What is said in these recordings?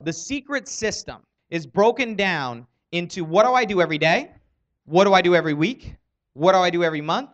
The secret system is broken down into what do I do every day, what do I do every week, what do I do every month,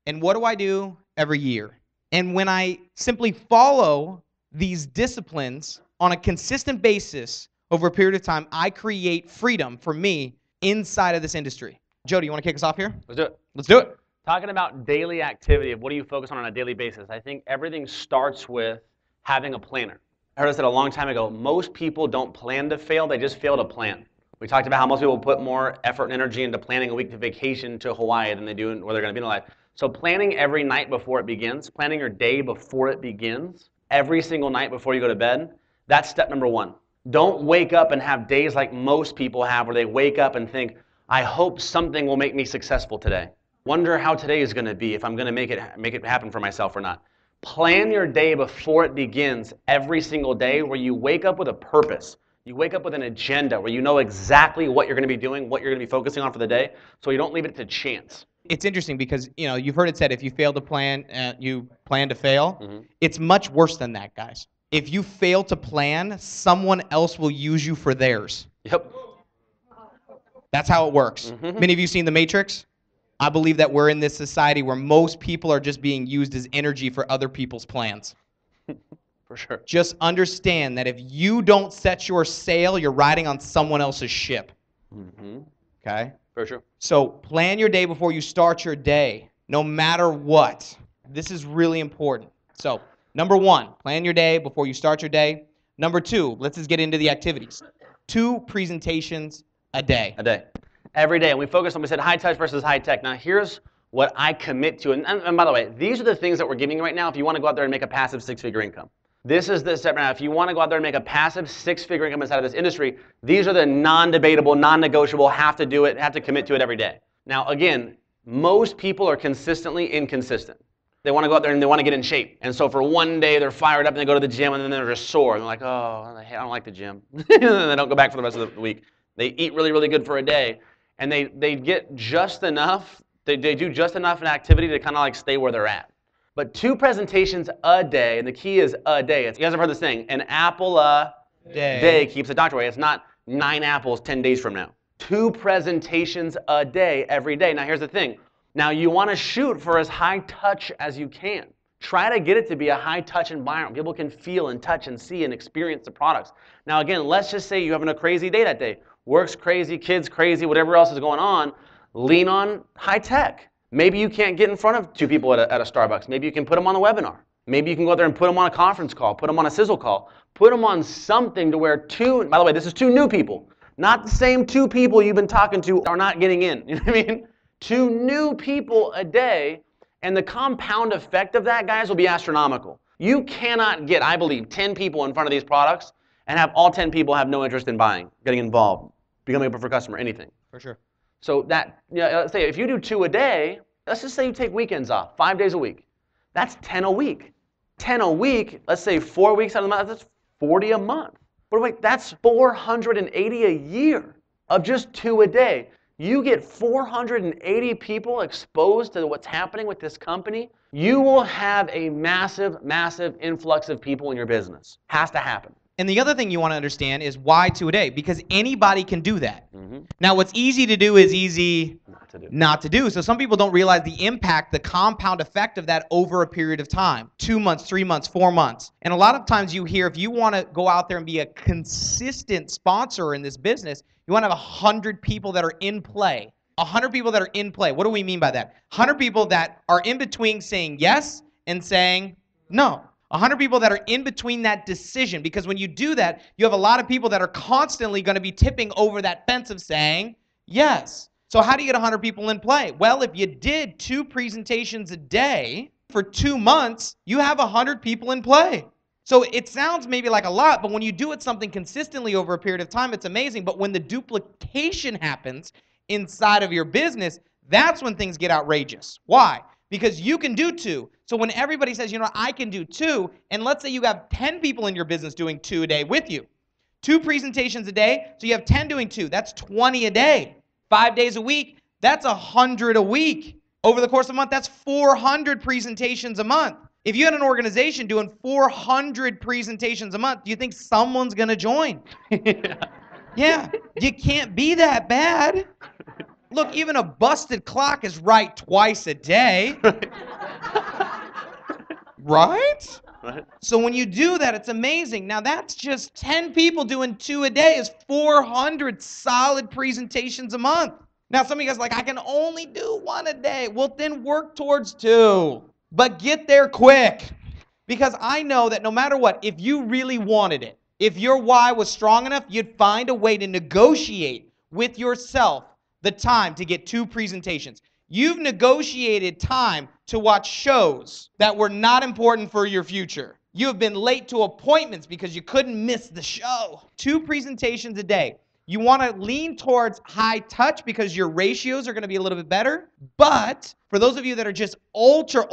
and what do I do every year. And when I simply follow these disciplines on a consistent basis over a period of time, I create freedom for me inside of this industry. Joe, do you want to kick us off here? Let's do it. Let's do it. Talking about daily activity, of what do you focus on a daily basis? I think everything starts with having a planner. I heard it said a long time ago, most people don't plan to fail, they just fail to plan. We talked about how most people put more effort and energy into planning a week to vacation to Hawaii than they do where they're going to be in life. So planning every night before it begins, planning your day before it begins, every single night before you go to bed, that's step number one. Don't wake up and have days like most people have where they wake up and think, I hope something will make me successful today. Wonder how today is going to be, if I'm going to make it happen for myself or not. Plan your day before it begins every single day, where you wake up with a purpose. You wake up with an agenda where you know exactly what you're going to be doing, what you're going to be focusing on for the day, so you don't leave it to chance. It's interesting because, you've heard it said, if you fail to plan, you plan to fail. Mm-hmm. It's much worse than that, guys. If you fail to plan, someone else will use you for theirs. Yep. That's how it works. Mm-hmm. Many of you seen The Matrix? I believe that we're in this society where most people are just being used as energy for other people's plans. For sure. Just understand that if you don't set your sail, you're riding on someone else's ship. Mm-hmm. Okay? For sure. So plan your day before you start your day, no matter what. This is really important. So, number one, plan your day before you start your day. Number two, let's just get into the activities. 2 presentations a day. A day. Every day. And we said high touch versus high tech. Now here's what I commit to. And by the way, these are the things that we're giving you right now if you want to go out there and make a passive 6-figure income. This is the step right now. If you want to go out there and make a passive 6-figure income inside of this industry, these are the non-debatable, non-negotiable, have to do it, have to commit to it every day. Now again, most people are consistently inconsistent. They want to go out there and they want to get in shape. And so for one day they're fired up and they go to the gym and then they're just sore. And they're like, oh, I don't like the gym. And then they don't go back for the rest of the week. They eat really, really good for a day. And they get just enough, they do just enough in activity to kind of like stay where they're at. But 2 presentations a day, and the key is a day. You guys have heard this thing, an apple a day keeps the doctor away. It's not 9 apples 10 days from now. 2 presentations a day, every day. Now here's the thing. Now you want to shoot for as high touch as you can. Try to get it to be a high touch environment. People can feel and touch and see and experience the products. Now again, let's just say you're having a crazy day that day. Work's crazy, kids crazy, whatever else is going on, lean on high tech. Maybe you can't get in front of 2 people at a Starbucks. Maybe you can put them on a webinar. Maybe you can go out there and put them on a conference call, put them on a sizzle call, put them on something to where 2, by the way, this is 2 new people. Not the same 2 people you've been talking to are not getting in. You know what I mean? 2 new people a day, and the compound effect of that, guys, will be astronomical. You cannot get, I believe, 10 people in front of these products and have all 10 people have no interest in buying, getting involved, becoming a preferred customer, anything. For sure. So that, let's say if you do 2 a day, let's just say you take weekends off, 5 days a week. That's 10 a week. 10 a week, let's say 4 weeks out of the month, that's 40 a month. But wait, that's 480 a year of just 2 a day. You get 480 people exposed to what's happening with this company, you will have a massive, massive influx of people in your business. Has to happen. And the other thing you want to understand is why 2 a day? Because anybody can do that. Mm-hmm. Now, what's easy to do is easy not to do. So some people don't realize the impact, the compound effect of that over a period of time. 2 months, 3 months, 4 months. And a lot of times you hear, if you want to go out there and be a consistent sponsor in this business, you want to have 100 people that are in play. 100 people that are in play. What do we mean by that? 100 people that are in between saying yes and saying no. 100 people that are in between that decision, because when you do that, you have a lot of people that are constantly going to be tipping over that fence of saying yes. So how do you get 100 people in play? Well, if you did 2 presentations a day for 2 months, you have 100 people in play. So it sounds maybe like a lot, but when you do it something consistently over a period of time, it's amazing. But when the duplication happens inside of your business, that's when things get outrageous. Why? Because you can do 2. So when everybody says, I can do 2, and let's say you have 10 people in your business doing 2 a day with you. 2 presentations a day, so you have 10 doing 2. That's 20 a day. 5 days a week, that's 100 a week. Over the course of a month, that's 400 presentations a month. If you had an organization doing 400 presentations a month, do you think someone's going to join? Yeah, you can't be that bad. Look, even a busted clock is right twice a day. Right? Right. So when you do that, it's amazing. Now that's just 10 people doing 2 a day is 400 solid presentations a month. Now some of you guys are like, I can only do 1 a day. Well, then work towards 2. But get there quick. Because I know that no matter what, if you really wanted it, if your why was strong enough, you'd find a way to negotiate with yourself the time to get 2 presentations. You've negotiated time to watch shows that were not important for your future. You have been late to appointments because you couldn't miss the show. 2 presentations a day. You want to lean towards high touch because your ratios are going to be a little bit better. But for those of you that are just ultra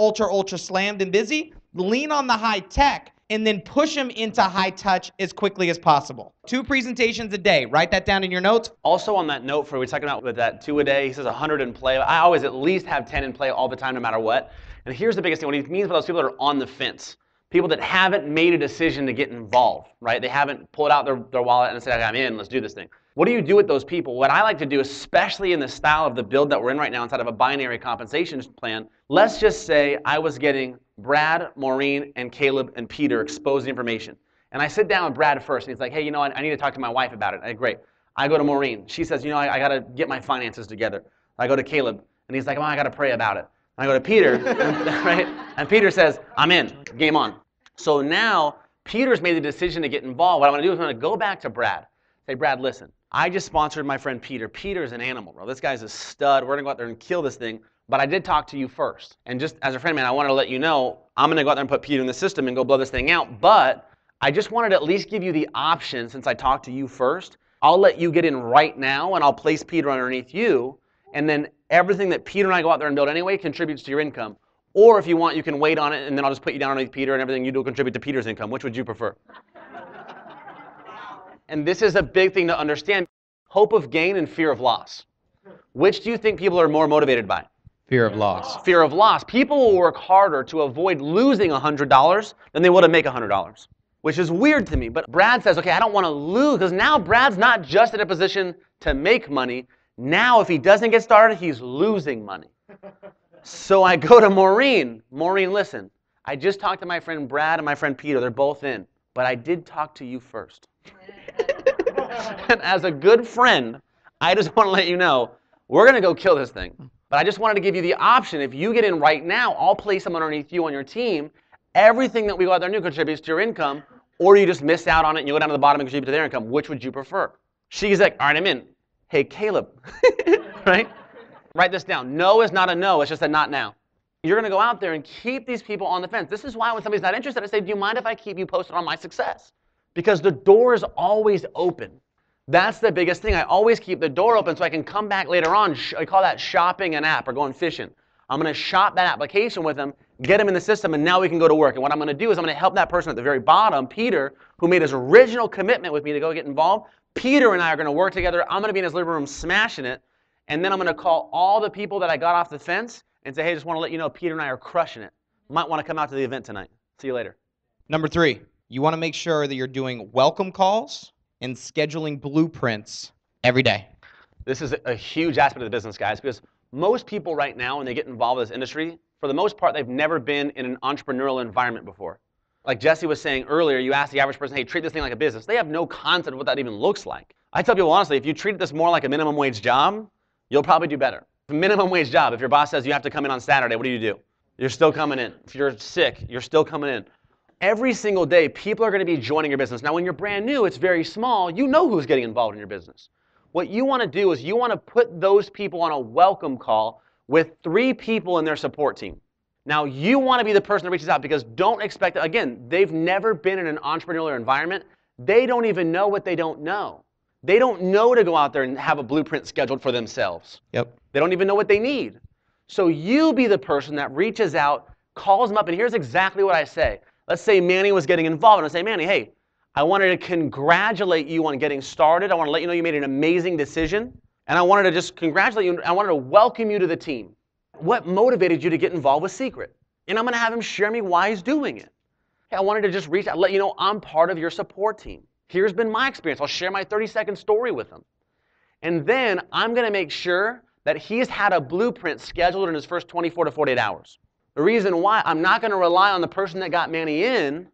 slammed and busy, lean on the high tech and then push them into high touch as quickly as possible. 2 presentations a day. Write that down in your notes. Also on that note, we're talking about with that 2 a day, he says 100 in play. I always at least have 10 in play all the time, no matter what. And here's the biggest thing. What he means by those people that are on the fence. People that haven't made a decision to get involved, right? They haven't pulled out their wallet and said, okay, I'm in, let's do this thing. What do you do with those people? What I like to do, especially in the style of the build that we're in right now inside of a binary compensation plan, let's just say I was getting Brad, Maureen, and Caleb, and Peter expose the information. And I sit down with Brad first, and he's like, hey, you know what? I need to talk to my wife about it. I great. I go to Maureen. She says, you know, I got to get my finances together. I go to Caleb, and he's like, well, I got to pray about it. And I go to Peter, right? And Peter says, I'm in. Game on. So now Peter's made the decision to get involved. What I'm going to do is I'm going to go back to Brad. Say, Brad, listen, I just sponsored my friend Peter. Peter's an animal, bro. This guy's a stud. We're going to go out there and kill this thing. But I did talk to you first. And just as a friend, man, I wanted to let you know, I'm going to go out there and put Peter in the system and go blow this thing out. But I just wanted to at least give you the option, since I talked to you first, I'll let you get in right now, and I'll place Peter underneath you. And then everything that Peter and I go out there and build anyway contributes to your income. Or if you want, you can wait on it, and then I'll just put you down underneath Peter, and everything you do will contribute to Peter's income. Which would you prefer? And this is a big thing to understand. Hope of gain and fear of loss. Which do you think people are more motivated by? Fear of loss. Fear of loss. People will work harder to avoid losing $100 than they would to make $100, which is weird to me. But Brad says, okay, I don't want to lose, because now Brad's not just in a position to make money. Now, if he doesn't get started, he's losing money. So I go to Maureen. Maureen, listen, I just talked to my friend Brad and my friend Peter. They're both in. But I did talk to you first. And as a good friend, I just want to let you know, we're going to go kill this thing. But I just wanted to give you the option. If you get in right now, I'll place someone underneath you on your team. Everything that we go out there and do contributes to your income, or you just miss out on it and you go down to the bottom and contribute to their income. Which would you prefer? She's like, all right, I'm in. Hey, Caleb, right? Write this down. No is not a no. It's just a not now. You're going to go out there and keep these people on the fence. This is why when somebody's not interested, I say, do you mind if I keep you posted on my success? Because the door is always open. That's the biggest thing. I always keep the door open so I can come back later on. I call that shopping an app or going fishing. I'm going to shop that application with them, get them in the system, and now we can go to work. And what I'm going to do is I'm going to help that person at the very bottom, Peter, who made his original commitment with me to go get involved. Peter and I are going to work together. I'm going to be in his living room smashing it. And then I'm going to call all the people that I got off the fence and say, hey, just want to let you know Peter and I are crushing it. Might want to come out to the event tonight. See you later. Number 3, you want to make sure that you're doing welcome calls and scheduling blueprints every day. This is a huge aspect of the business, guys, because most people right now, when they get involved in this industry, for the most part, they've never been in an entrepreneurial environment before. Like Jesse was saying earlier, you ask the average person, hey, treat this thing like a business. They have no concept of what that even looks like. I tell people honestly, if you treat this more like a minimum wage job, you'll probably do better. A minimum wage job, if your boss says you have to come in on Saturday, what do? You're still coming in. If you're sick, you're still coming in. Every single day, people are going to be joining your business. Now, when you're brand new, it's very small. You know who's getting involved in your business. What you want to do is you want to put those people on a welcome call with 3 people in their support team. Now, you want to be the person that reaches out, because don't expect, again, they've never been in an entrepreneurial environment. They don't even know what they don't know. They don't know to go out there and have a blueprint scheduled for themselves. Yep. They don't even know what they need. So you be the person that reaches out, calls them up, and here's exactly what I say. Let's say Manny was getting involved, and I say, Manny, hey, I wanted to congratulate you on getting started. I want to let you know you made an amazing decision, and I wanted to just congratulate you. I wanted to welcome you to the team. What motivated you to get involved with Secret? And I'm going to have him share me why he's doing it. Hey, I wanted to just reach out, let you know I'm part of your support team. Here's been my experience. I'll share my 30-second story with him. And then I'm going to make sure that he's had a blueprint scheduled in his first 24 to 48 hours. The reason why, I'm not going to rely on the person that got Manny in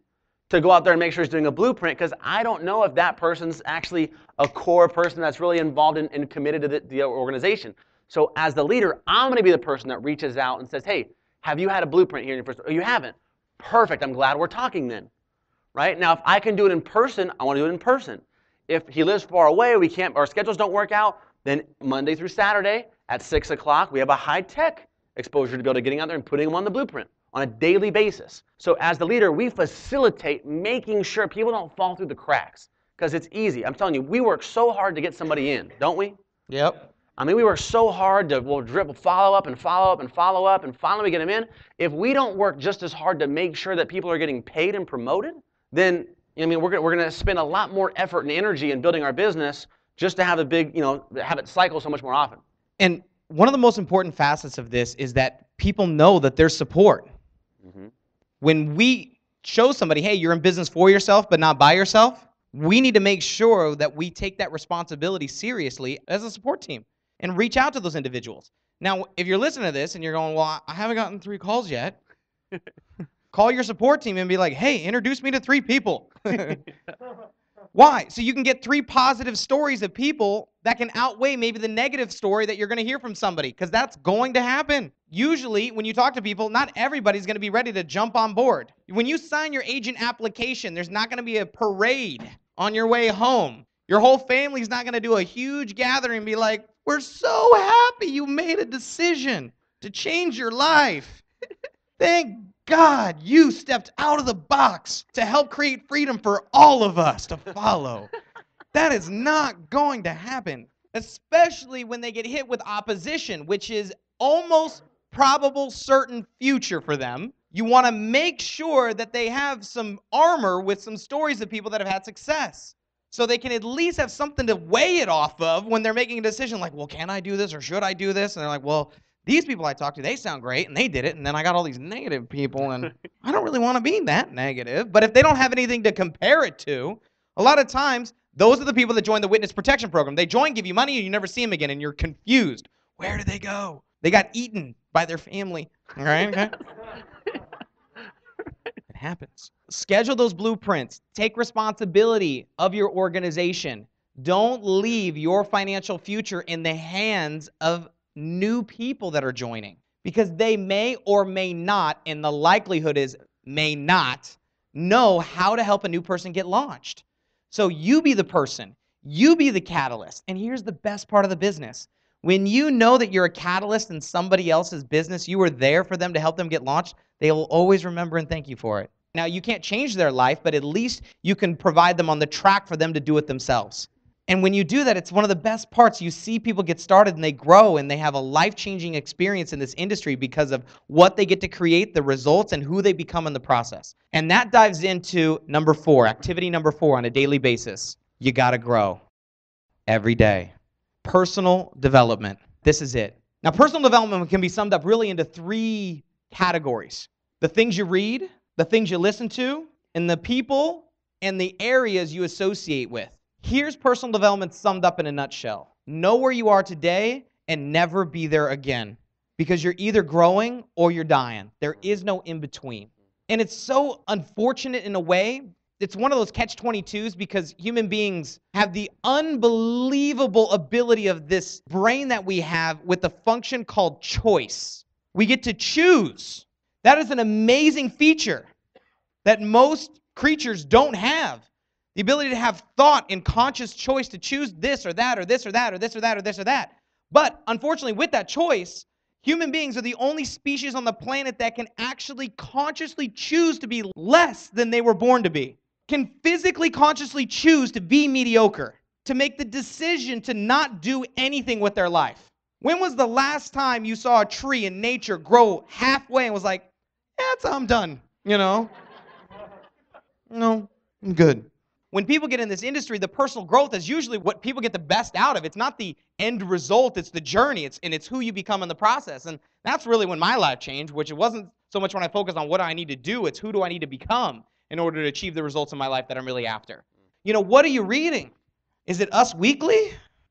to go out there and make sure he's doing a blueprint, because I don't know if that person's actually a core person that's really involved and committed to the organization. So as the leader, I'm going to be the person that reaches out and says, hey, have you had a blueprint here in your first? Oh, you haven't. Perfect. I'm glad we're talking then. Right? Now, if I can do it in person, I want to do it in person. If he lives far away, we can't, our schedules don't work out, then Monday through Saturday at 6 o'clock, we have a high-tech exposure to be able to getting out there and putting him on the blueprint on a daily basis. So as the leader, we facilitate making sure people don't fall through the cracks, because it's easy. I'm telling you, we work so hard to get somebody in, don't we? Yep. I mean, we work so hard to follow up and follow up and follow up, and finally we get them in. If we don't work just as hard to make sure that people are getting paid and promoted, then I mean, we're going to spend a lot more effort and energy in building our business just to have a big, have it cycle so much more often. And one of the most important facets of this is that people know that there's support. Mm-hmm. When we show somebody, hey, you're in business for yourself but not by yourself, we need to make sure that we take that responsibility seriously as a support team and reach out to those individuals. Now, if you're listening to this and you're going, well, I haven't gotten 3 calls yet, call your support team and be like, hey, introduce me to 3 people. Why? So you can get 3 positive stories of people that can outweigh maybe the negative story that you're going to hear from somebody, because that's going to happen. Usually, when you talk to people, not everybody's going to be ready to jump on board. When you sign your agent application, there's not going to be a parade on your way home. Your whole family's not going to do a huge gathering and be like, we're so happy you made a decision to change your life. Thank God you stepped out of the box to help create freedom for all of us to follow. That is not going to happen, especially when they get hit with opposition, which is almost probable certain future for them. You want to make sure that they have some armor with some stories of people that have had success, so they can at least have something to weigh it off of when they're making a decision like, well, can I do this or should I do this? And they're like, well, these people I talked to, they sound great, and they did it, and then I got all these negative people, and I don't really want to be that negative. But if they don't have anything to compare it to, a lot of times, those are the people that join the witness protection program. They join, give you money, and you never see them again, and you're confused. Where did they go? They got eaten by their family. All right? Okay? It happens. Schedule those blueprints. Take responsibility of your organization. Don't leave your financial future in the hands of new people that are joining, because they may or may not, and the likelihood is may not, know how to help a new person get launched. So you be the person. You be the catalyst. And here's the best part of the business. When you know that you're a catalyst in somebody else's business, you were there for them to help them get launched, they will always remember and thank you for it. Now, you can't change their life, but at least you can provide them on the track for them to do it themselves. And when you do that, it's one of the best parts. You see people get started and they grow and they have a life-changing experience in this industry because of what they get to create, the results, and who they become in the process. And that dives into number 4, activity number 4 on a daily basis. You got to grow every day. Personal development. This is it. Now, personal development can be summed up really into 3 categories. The things you read, the things you listen to, and the people and the areas you associate with. Here's personal development summed up in a nutshell. Know where you are today and never be there again, because you're either growing or you're dying. There is no in between. And it's so unfortunate in a way. It's one of those catch-22s, because human beings have the unbelievable ability of this brain that we have with the function called choice. We get to choose. That is an amazing feature that most creatures don't have. The ability to have thought and conscious choice to choose this or that or this or that or this or that or this or that. But unfortunately, with that choice, human beings are the only species on the planet that can actually consciously choose to be less than they were born to be. Can physically consciously choose to be mediocre, to make the decision to not do anything with their life. When was the last time you saw a tree in nature grow halfway and was like, I'm done, No, I'm good. When people get in this industry, the personal growth is usually what people get the best out of. It's not the end result, it's the journey, it's who you become in the process. And that's really when my life changed, which it wasn't so much when I focus on what I need to do, it's who do I need to become in order to achieve the results in my life that I'm really after. What are you reading? Is it Us Weekly?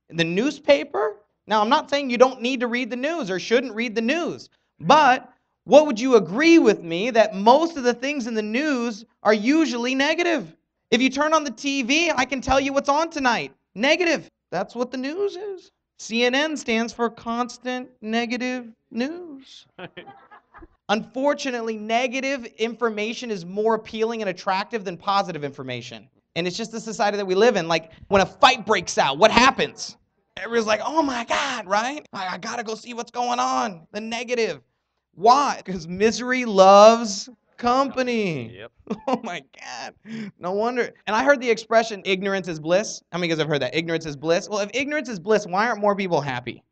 The newspaper? Now, I'm not saying you don't need to read the news or shouldn't read the news, but what would you agree with me that most of the things in the news are usually negative? If you turn on the TV, I can tell you what's on tonight. Negative. That's what the news is. CNN stands for constant negative news. Unfortunately, negative information is more appealing and attractive than positive information. And it's just the society that we live in. Like, when a fight breaks out, what happens? Everyone's like, oh my God, right? I gotta go see what's going on. The negative. Why? Because misery loves company. Yep. Oh my God. No wonder. And I heard the expression, ignorance is bliss. How many of you guys have heard that? Ignorance is bliss. Well, if ignorance is bliss, why aren't more people happy?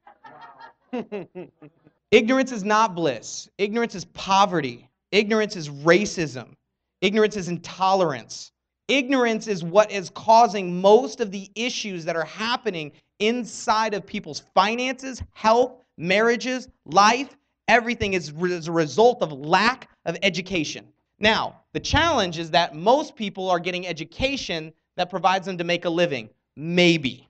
Ignorance is not bliss. Ignorance is poverty. Ignorance is racism. Ignorance is intolerance. Ignorance is what is causing most of the issues that are happening inside of people's finances, health, marriages, life. Everything is a result of lack of education. Now, the challenge is that most people are getting education that provides them to make a living. Maybe.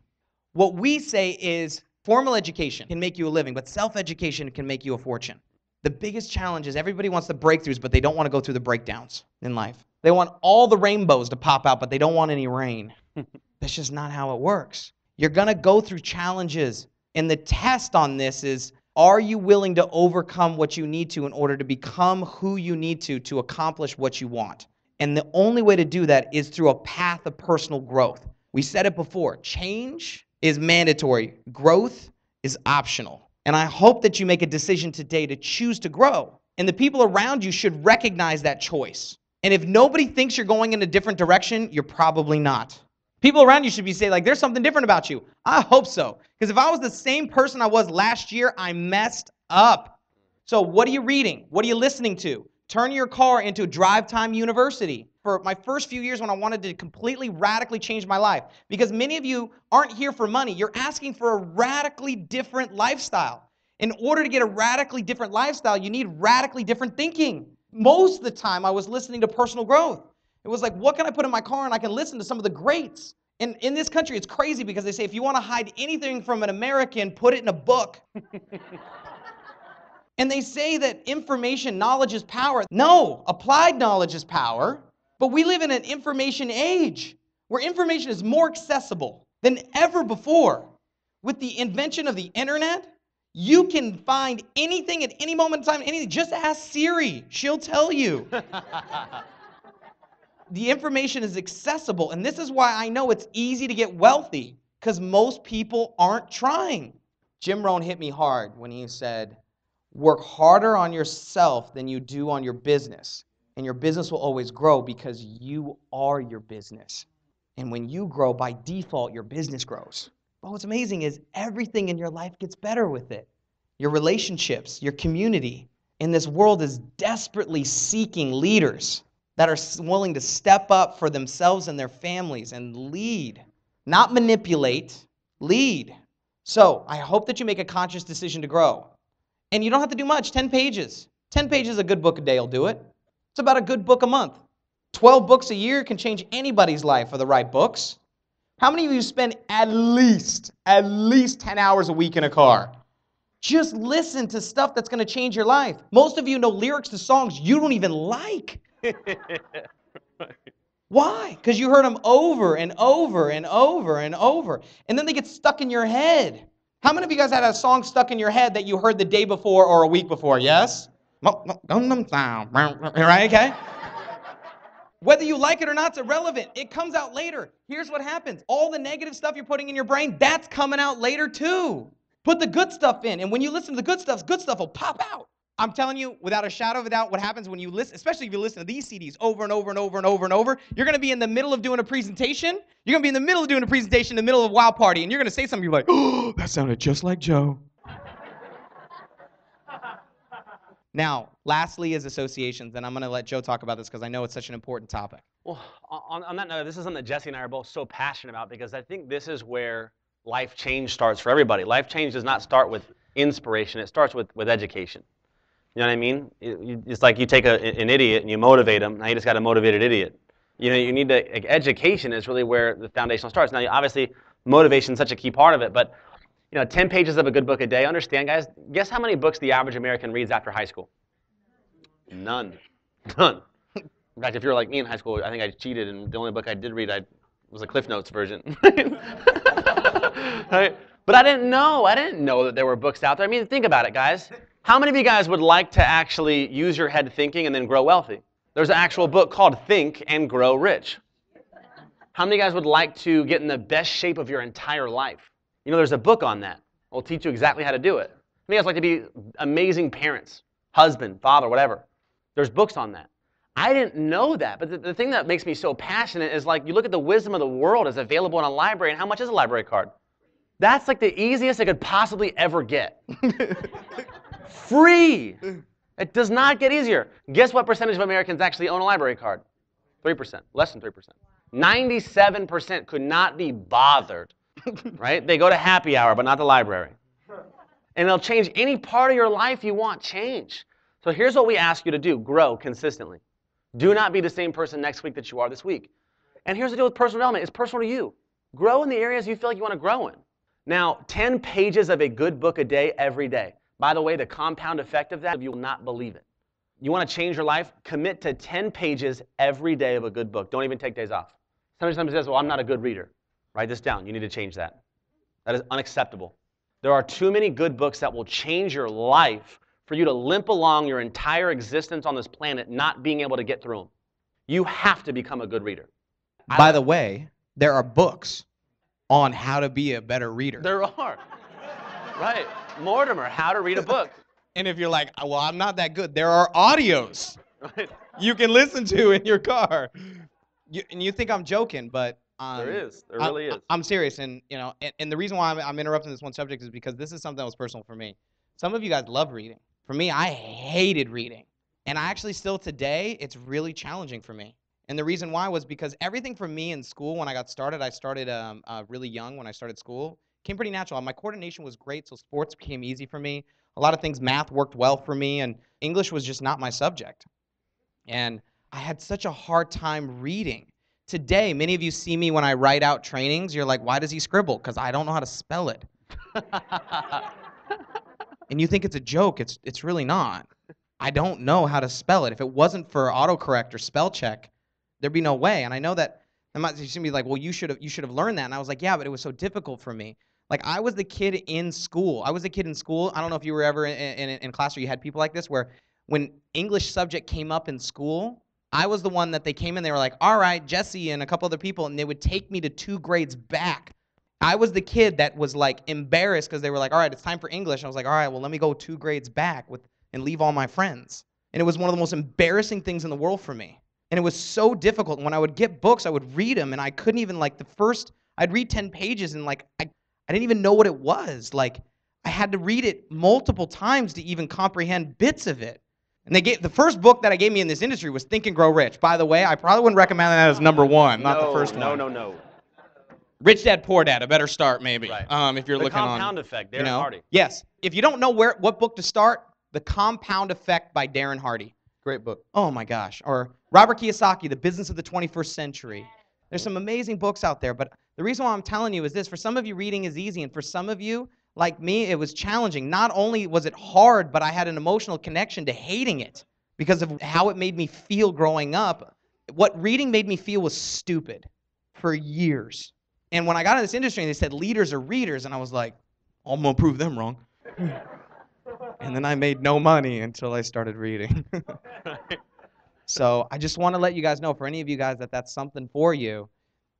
What we say is formal education can make you a living, but self-education can make you a fortune. The biggest challenge is everybody wants the breakthroughs, but they don't want to go through the breakdowns in life. They want all the rainbows to pop out, but they don't want any rain. That's just not how it works. You're going to go through challenges, and the test on this is, are you willing to overcome what you need to in order to become who you need to accomplish what you want? And the only way to do that is through a path of personal growth. We said it before, change is mandatory. Growth is optional. And I hope that you make a decision today to choose to grow. And the people around you should recognize that choice. And if nobody thinks you're going in a different direction, you're probably not. People around you should be saying, like, there's something different about you. I hope so. Because if I was the same person I was last year, I messed up. So what are you reading? What are you listening to? Turn your car into Drive Time University. For my first few years when I wanted to completely radically change my life, because many of you aren't here for money. You're asking for a radically different lifestyle. In order to get a radically different lifestyle, you need radically different thinking. Most of the time, I was listening to personal growth. It was like, what can I put in my car and I can listen to some of the greats? And in this country, it's crazy because they say if you want to hide anything from an American, put it in a book. And they say that information, knowledge is power. No, applied knowledge is power. But we live in an information age where information is more accessible than ever before. With the invention of the internet, you can find anything at any moment in time, anything. Just ask Siri. She'll tell you. The information is accessible, and this is why I know it's easy to get wealthy, because most people aren't trying. Jim Rohn hit me hard when he said, work harder on yourself than you do on your business, and your business will always grow because you are your business. And when you grow, by default, your business grows. But what's amazing is everything in your life gets better with it. Your relationships, your community. And this world is desperately seeking leaders that are willing to step up for themselves and their families and lead. Not manipulate, lead. So I hope that you make a conscious decision to grow. And you don't have to do much, 10 pages. 10 pages a good book a day will do it. It's about a good book a month. 12 books a year can change anybody's life for the right books. How many of you spend at least 10 hours a week in a car? Just listen to stuff that's going to change your life. Most of you know lyrics to songs you don't even like. Why? Because you heard them over and over and over and over. And then they get stuck in your head. How many of you guys had a song stuck in your head that you heard the day before or a week before? Yes? Right? Okay? Whether you like it or not, it's irrelevant. It comes out later. Here's what happens. All the negative stuff you're putting in your brain, that's coming out later too. Put the good stuff in. And when you listen to the good stuff will pop out. I'm telling you, without a shadow of a doubt, what happens when you listen, especially if you listen to these CDs over and over and over and over and over, you're going to be in the middle of doing a presentation. You're going to be in the middle of doing a presentation in the middle of a wow party, and you're going to say something, you're like, oh, that sounded just like Joe. Now, lastly is associations, and I'm going to let Joe talk about this because I know it's such an important topic. Well, on that note, this is something that Jesse and I are both so passionate about because I think this is where life change starts for everybody. Life change does not start with inspiration. It starts with education. You know what I mean? It's like you take an idiot and you motivate him. Now you just got a motivated idiot. You need to, like, education is really where the foundation starts. Now, obviously, motivation is such a key part of it, but 10 pages of a good book a day. Understand, guys, guess how many books the average American reads after high school? None. None. In fact, if you're like me in high school, I think I cheated, and the only book I did read was a Cliff Notes version. Right? But I didn't know that there were books out there. I mean, think about it, guys. How many of you guys would like to actually use your head thinking and then grow wealthy? There's an actual book called Think and Grow Rich. How many of you guys would like to get in the best shape of your entire life? There's a book on that. It'll teach you exactly how to do it. How many of you guys like to be amazing parents, husband, father, whatever? There's books on that. I didn't know that, but the thing that makes me so passionate is, like, you look at the wisdom of the world as available in a library, and how much is a library card? That's like the easiest I could possibly ever get. Free. It does not get easier. Guess what percentage of Americans actually own a library card? 3%, less than 3%. 97% could not be bothered, right? They go to happy hour, but not the library. And it'll change any part of your life you want change. So here's what we ask you to do. Grow consistently. Do not be the same person next week that you are this week. And here's the deal with personal development. It's personal to you. Grow in the areas you feel like you want to grow in. Now, 10 pages of a good book a day, every day. By the way, the compound effect of that, you will not believe it. You want to change your life? Commit to 10 pages every day of a good book. Don't even take days off. Somebody says, well, I'm not a good reader. Write this down. You need to change that. That is unacceptable. There are too many good books that will change your life for you to limp along your entire existence on this planet not being able to get through them. You have to become a good reader. By the way, there are books on how to be a better reader. There are. Right. Mortimer, how to read a book. And if you're like, well, I'm not that good, there are audios you can listen to in your car. And you think I'm joking, but there is. There really is. I'm serious. And and the reason why I'm interrupting this one subject is because this is something that was personal for me. Some of you guys love reading. For me, I hated reading. And I actually still today, it's really challenging for me. And the reason why was because everything for me in school, when I started really young when I started school, came pretty natural. My coordination was great, so sports became easy for me. A lot of things, math worked well for me, and English was just not my subject. And I had such a hard time reading. Today, many of you see me when I write out trainings, you're like, why does he scribble? Because I don't know how to spell it. And you think it's a joke. It's really not. I don't know how to spell it. If it wasn't for autocorrect or spell check, there'd be no way. And I know that you're going to be like, well, you should have learned that. And I was like, yeah, but it was so difficult for me. Like, I was the kid in school. I don't know if you were ever in class where you had people like this, where when English subject came up in school, I was the one that they came in, they were like, all right, Jesse and a couple other people, and they would take me to 2 grades back. I was the kid that was like embarrassed because they were like, all right, it's time for English. I was like, all right, well, let me go 2 grades back and leave all my friends. And it was one of the most embarrassing things in the world for me. And it was so difficult. When I would get books, I would read them, and I couldn't even, I'd read 10 pages, and I didn't even know what it was. Like, I had to read it multiple times to even comprehend bits of it. And the first book that I gave me in this industry was Think and Grow Rich. By the way, I probably wouldn't recommend that as number 1, not the first one. No. Rich Dad, Poor Dad, a better start maybe. Right. If you're looking on. The Compound Effect, Darren Hardy. Yes. If you don't know what book to start, The Compound Effect by Darren Hardy. Great book. Oh my gosh. Or Robert Kiyosaki, The Business of the 21st Century. There's some amazing books out there, but the reason why I'm telling you is this. For some of you, reading is easy, and for some of you, like me, it was challenging. Not only was it hard, but I had an emotional connection to hating it because of how it made me feel growing up. What reading made me feel was stupid for years. And when I got in this industry, they said leaders are readers, and I was like, I'm going to prove them wrong. And then I made no money until I started reading. So I just want to let you guys know, for any of you guys that's something for you,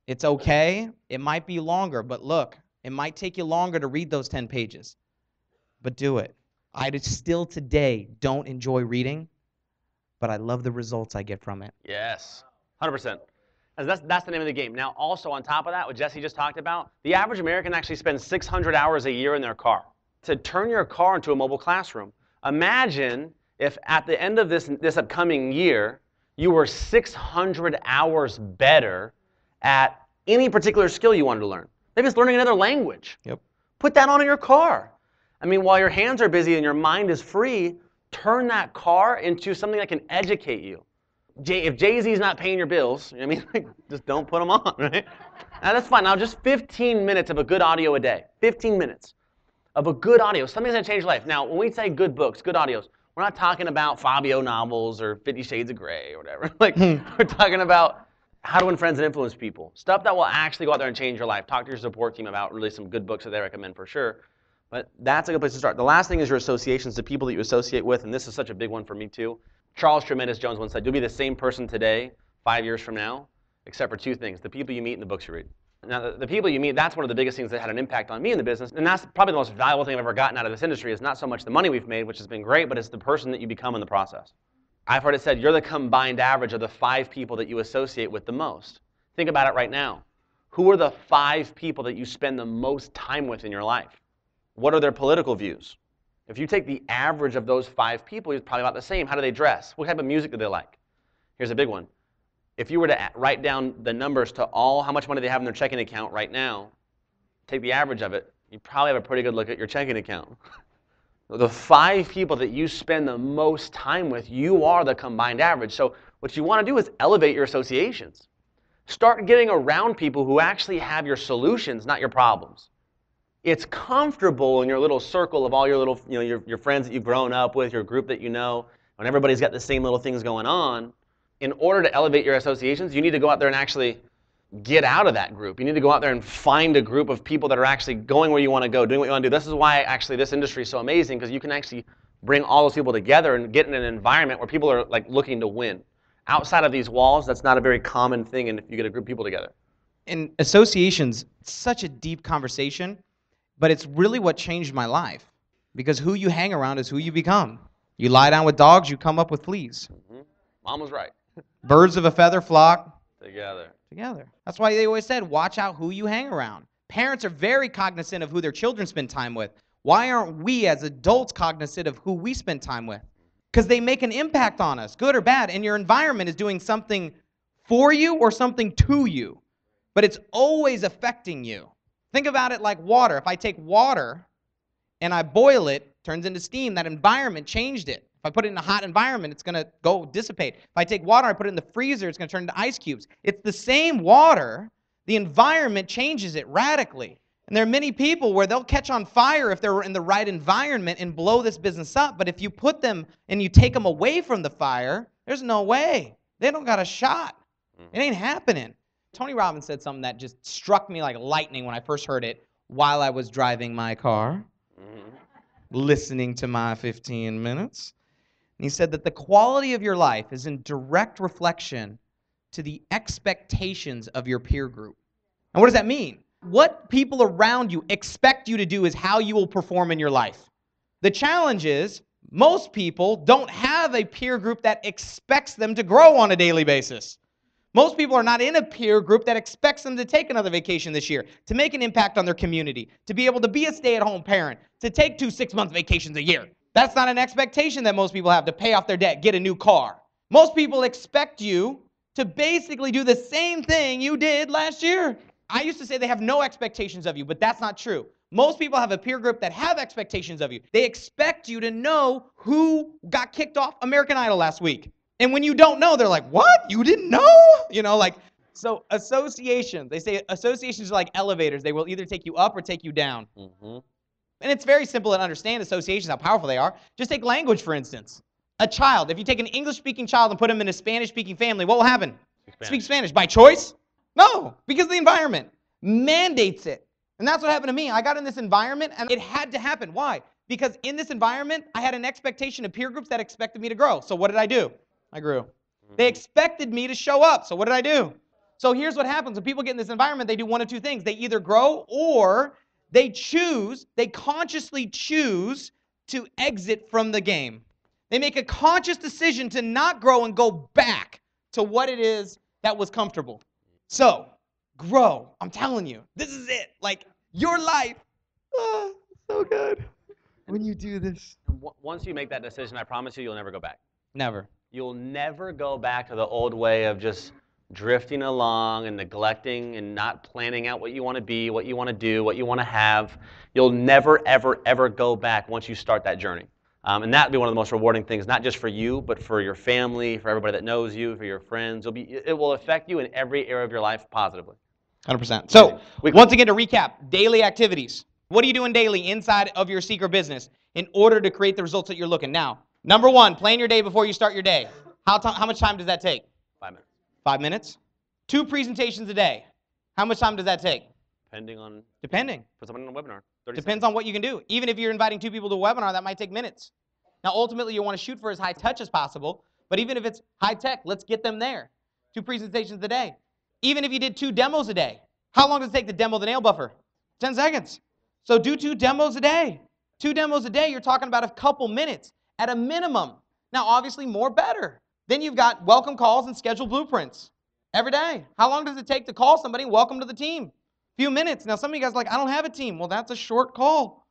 it's okay. It might be longer, but look, it might take you longer to read those 10 pages. But do it. I still today don't enjoy reading, but I love the results I get from it. Yes, 100%. That's the name of the game. Now, also on top of that, what Jesse just talked about, the average American actually spends 600 hours a year in their car. To turn your car into a mobile classroom. Imagine if at the end of this upcoming year, you were 600 hours better at any particular skill you wanted to learn. Maybe it's learning another language. Yep. Put that on in your car. I mean, while your hands are busy and your mind is free, Turn that car into something that can educate you. If Jay-Z's not paying your bills, I mean, like, just don't put them on, right? Now, that's fine. Now, just 15 minutes of a good audio a day. 15 minutes of a good audio. Something's going to change your life. Now, when we say good books, good audios, we're not talking about Fabio novels or 50 Shades of Grey or whatever. Like, we're talking about how to win friends and influence people. Stuff that will actually go out there and change your life. Talk to your support team about really some good books that they recommend for sure. But that's a good place to start. The last thing is your associations, the people that you associate with, and this is such a big one for me too. Charles Tremendous Jones once said, you'll be the same person today, 5 years from now, except for 2 things, the people you meet and the books you read. Now, the people you meet, that's one of the biggest things that had an impact on me in the business, and that's probably the most valuable thing I've ever gotten out of this industry is not so much the money we've made, which has been great, but it's the person that you become in the process. I've heard it said, you're the combined average of the 5 people that you associate with the most. Think about it right now. Who are the 5 people that you spend the most time with in your life? What are their political views? If you take the average of those 5 people, it's probably about the same. How do they dress? What type of music do they like? Here's a big one. If you were to write down the numbers to how much money they have in their checking account right now, take the average of it, you probably have a pretty good look at your checking account. The 5 people that you spend the most time with, you are the combined average. So what you want to do is elevate your associations. Start getting around people who actually have your solutions, not your problems. It's comfortable in your little circle of all your little, your friends that you've grown up with, your group that you know, when everybody's got the same little things going on. In order to elevate your associations, you need to go out there and actually get out of that group. You need to go out there and find a group of people that are actually going where you want to go, doing what you want to do. This is why actually this industry is so amazing, because you can actually bring all those people together and get in an environment where people are like looking to win. Outside of these walls, that's not a very common thing, and if you get a group of people together. And associations, such a deep conversation, but it's really what changed my life. Because who you hang around is who you become. You lie down with dogs, you come up with fleas. Mm-hmm. Mom was right. Birds of a feather flock together. That's why they always said, watch out who you hang around. Parents are very cognizant of who their children spend time with. Why aren't we as adults cognizant of who we spend time with? Because they make an impact on us, good or bad, and your environment is doing something for you or something to you. But it's always affecting you. Think about it like water. If I take water and I boil it, it turns into steam. That environment changed it. If I put it in a hot environment, it's going to go dissipate. If I take water and I put it in the freezer, it's going to turn into ice cubes. It's the same water. The environment changes it radically. And there are many people where they'll catch on fire if they're in the right environment and blow this business up. But if you put them and you take them away from the fire, there's no way. They don't got a shot. It ain't happening. Tony Robbins said something that just struck me like lightning when I first heard it while I was driving my car, listening to my 15 minutes. And he said that the quality of your life is in direct reflection to the expectations of your peer group. And what does that mean? What people around you expect you to do is how you will perform in your life. The challenge is most people don't have a peer group that expects them to grow on a daily basis. Most people are not in a peer group that expects them to take another vacation this year, to make an impact on their community, to be able to be a stay-at-home parent, to take 2 6-month vacations a year. That's not an expectation that most people have, to pay off their debt, get a new car. Most people expect you to basically do the same thing you did last year. I used to say they have no expectations of you, but that's not true. Most people have a peer group that have expectations of you. They expect you to know who got kicked off American Idol last week. And when you don't know, they're like, what? You didn't know? So associations, they say associations are like elevators. They will either take you up or take you down. And it's very simple to understand associations, how powerful they are. Just take language, for instance. A child, if you take an English-speaking child and put them in a Spanish-speaking family, what will happen? Speak Spanish. By choice? No, because the environment mandates it. And that's what happened to me. I got in this environment, and it had to happen. Why? Because in this environment, I had an expectation of peer groups that expected me to grow. So what did I do? I grew. They expected me to show up. So what did I do? So here's what happens. When people get in this environment, they do one of 2 things. They either grow or they consciously choose to exit from the game. They make a conscious decision to not grow and go back to what it is that was comfortable. So, grow. I'm telling you, this is it. Like, your life. Oh, so good when you do this. Once you make that decision, I promise you'll never go back. Never. You'll never go back to the old way of just drifting along and neglecting and not planning out what you want to be, what you want to do, what you want to have. You'll never, ever, ever go back once you start that journey. And that would be one of the most rewarding things, not just for you, but for your family, for everybody that knows you, for your friends. It will affect you in every area of your life positively. 100%. So, once again, to recap, daily activities. What are you doing daily inside of your secret business in order to create the results that you're looking? Now, number one, plan your day before you start your day. How much time does that take? 5 minutes. 5 minutes. 2 presentations a day. How much time does that take? Depending. Put someone on a webinar. Depends on what you can do. Even if you're inviting 2 people to a webinar, that might take minutes. Now, ultimately, you want to shoot for as high touch as possible. But even if it's high tech, let's get them there. 2 presentations a day. Even if you did 2 demos a day, how long does it take to demo the nail buffer? 10 seconds. So do 2 demos a day. 2 demos a day, you're talking about a couple minutes at a minimum. Now, obviously, more better. Then you've got welcome calls and scheduled blueprints every day. How long does it take to call somebody, welcome to the team? Few minutes. Now, some of you guys are like, I don't have a team. Well, that's a short call.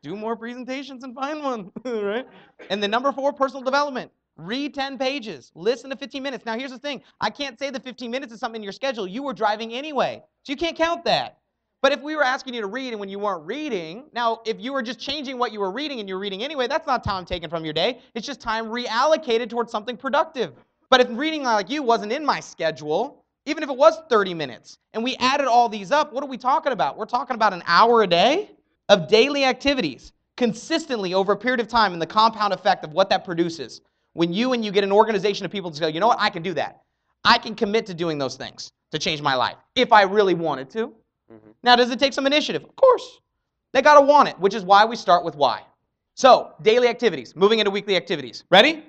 Do more presentations and find one, right? And then number 4, personal development. Read 10 pages. Listen to 15 minutes. Now, here's the thing. I can't say the 15 minutes is something in your schedule. You were driving anyway, so you can't count that. But if we were asking you to read and when you weren't reading, now, if you were just changing what you were reading and you're reading anyway, that's not time taken from your day. It's just time reallocated towards something productive. But if reading like you wasn't in my schedule, even if it was 30 minutes, and we added all these up, what are we talking about? We're talking about an hour a day of daily activities consistently over a period of time and the compound effect of what that produces. When you get an organization of people to go, you know what, I can do that. I can commit to doing those things to change my life if I really wanted to. Now, does it take some initiative? Of course. They got to want it, which is why we start with why. So, daily activities, moving into weekly activities. Ready?